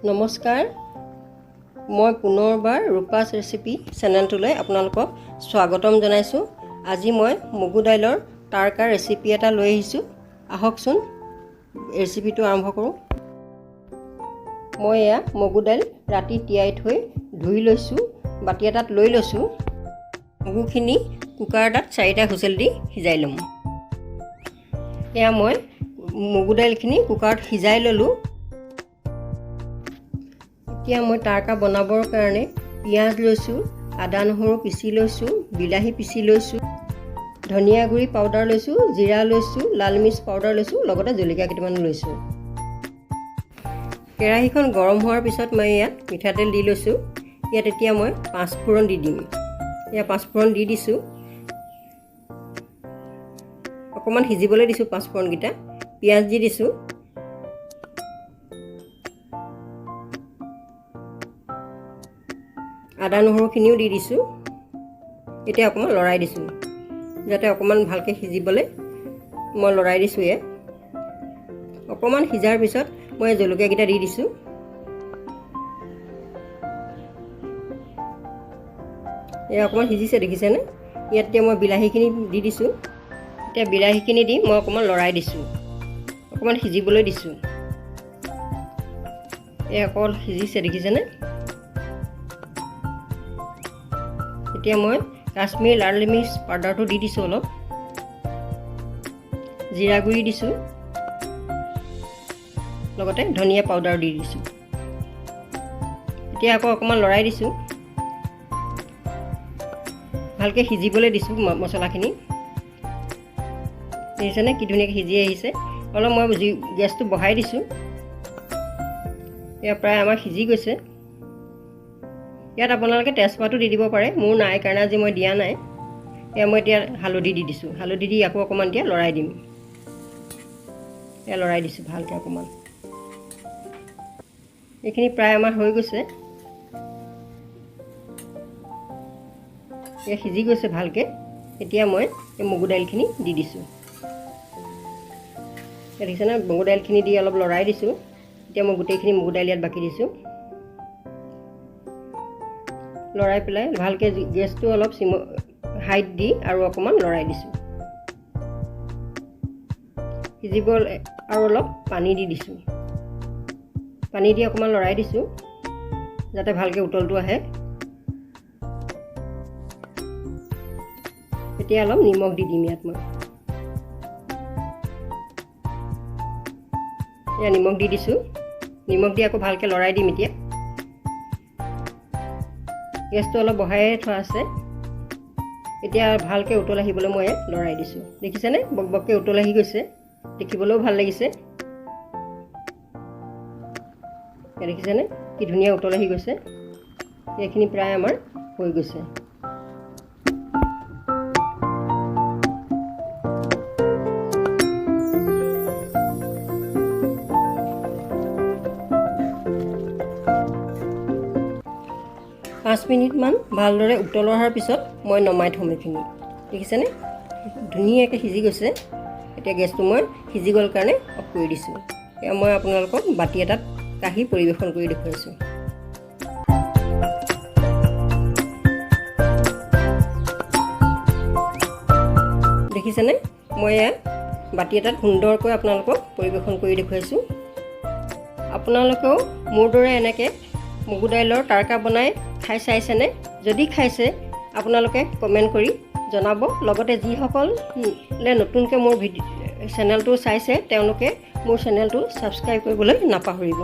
নমস্কাৰ, মই পুনৰবাৰ ৰূপাছ ৰেচিপি চেনেলটোলৈ আপোনালোকক স্বাগতম জনাইছোঁ। আজি মই মগু দাইলৰ তাৰকা ৰেচিপি এটা লৈ আহিছোঁ। আহকচোন ৰেচিপিটো আৰম্ভ কৰোঁ। মই এয়া মগু দাইল ৰাতি তিয়াই থৈ ধুই লৈছোঁ, বাতি এটাত লৈ লৈছোঁ। মগুখিনি কুকাৰ এটাত 4টা হুইচেল দি সিজাই ল'ম। এয়া মই মগু দাইলখিনি কুকাৰত সিজাই ল'লোঁ। এতিয়া মই তাৰকা বনাবৰ কাৰণে পিঁয়াজ লৈছোঁ, আদা নহৰু পিচি লৈছোঁ, বিলাহী পিচি লৈছোঁ, ধনিয়া গুড়ি পাউডাৰ লৈছোঁ, জিৰা লৈছোঁ, লাল মিৰ্চ পাউডাৰ লৈছোঁ, লগতে জলকীয়া কেইটামান লৈছোঁ। কেৰাহীখন গৰম হোৱাৰ পিছত মই ইয়াত মিঠাতেল দি লৈছোঁ। ইয়াত এতিয়া মই 5 ফোৰণ দি দিম। এয়া 5 ফোৰণ দি দিছোঁ। অকণমান সিজিবলৈ দিছোঁ 5 ফোৰণকেইটা। পিঁয়াজ দি দিছোঁ। আদা নহৰুখিনিও দি দিছোঁ। এতিয়া অকণমান লৰাই দিছোঁ, যাতে অকণমান ভালকৈ সিজিবলৈ মই লৰাই দিছোঁ। ইয়াত অকণমান সিজাৰ পিছত মই জলকীয়াকেইটা দি দিছোঁ। এয়া অকণমান সিজিছে, দেখিছেনে? ইয়াত এতিয়া মই বিলাহীখিনি দি দিছোঁ। এতিয়া বিলাহীখিনি দি মই অকণমান লৰাই দিছোঁ, অকণমান সিজিবলৈ দিছোঁ। এয়া অকল সিজিছে, দেখিছেনে? এতিয়া মই কাশ্মীৰ লাল মিৰ্চ পাউডাৰটো দি দিছোঁ। অলপ জিৰা গুড়ি দিছোঁ, লগতে ধনিয়া পাউডাৰ দি দিছোঁ। এতিয়া আকৌ অকণমান লৰাই দিছোঁ, ভালকৈ সিজিবলৈ দিছোঁ মছলাখিনি। দেখিছেনে কি ধুনীয়াকৈ সিজি আহিছে? অলপ মই গেছটো বঢ়াই দিছোঁ। এয়া প্ৰায় আমাৰ সিজি গৈছে। ইয়াত আপোনালোকে তেজপাতো দি দিব পাৰে, মোৰ নাই কাৰণে আজি মই দিয়া নাই। এয়া মই এতিয়া হালধি দি দিছোঁ। হালধি দি আকৌ অকণমান এতিয়া লৰাই দিম। এয়া লৰাই দিছোঁ ভালকৈ অকণমান। এইখিনি প্ৰায় আমাৰ হৈ গৈছে। এয়া সিজি গৈছে ভালকৈ। এতিয়া মই এই মগু দাইলখিনি দি দিছোঁ। দেখিছেনে? মগু দাইলখিনি দি অলপ লৰাই দিছোঁ। এতিয়া মই গোটেইখিনি মগু দাইল ইয়াত বাকি দিছোঁ। লৰাই পেলাই ভালকৈ গেছটো অলপ হাইত দি আৰু অকণমান লৰাই দিছোঁ। সিজিব আৰু অলপ পানী দি দিছোঁ। পানী দি অকণমান লৰাই দিছোঁ, যাতে ভালকৈ উতলটো আহে। এতিয়া অলপ নিমখ দি দিম ইয়াত মই। এয়া নিমখ দি দিছোঁ। নিমখ দি আকৌ ভালকৈ লৰাই দিম। এতিয়া গেছটো অলপ বঢ়াই থোৱা আছে। এতিয়া ভালকৈ উতল আহিবলৈ মই লৰাই দিছোঁ। দেখিছেনে? বক বককৈ উতল আহি গৈছে, দেখিবলৈও ভাল লাগিছে। দেখিছেনে কি ধুনীয়া উতল আহি গৈছে? এইখিনি প্ৰায় আমাৰ হৈ গৈছে। পাঁচ মিনিটমান ভালদৰে উতল অহাৰ পিছত মই নমাই থ'ম এইখিনি। দেখিছেনে ধুনীয়াকৈ সিজি গৈছে। এতিয়া গেছটো মই সিজি গ'ল কাৰণে অফ কৰি দিছোঁ। এয়া মই আপোনালোকক বাতি এটাত কাঢ়ি পৰিৱেশন কৰি দেখুৱাইছোঁ। দেখিছেনে? মই এয়া বাতি এটাত সুন্দৰকৈ আপোনালোকক পৰিৱেশন কৰি দেখুৱাইছোঁ। আপোনালোকেও মোৰ দৰে এনেকৈ মগু দাইলৰ তাৰকা বনাই খাই চাইছেনে? যদি খাইছে আপোনালোকে কমেণ্ট কৰি জনাব। লগতে যিসকলে নতুনকৈ মোৰ চেনেলটো চাইছে তেওঁলোকে মোৰ চেনেলটো ছাবস্ক্ৰাইব কৰিবলৈ নাপাহৰিব।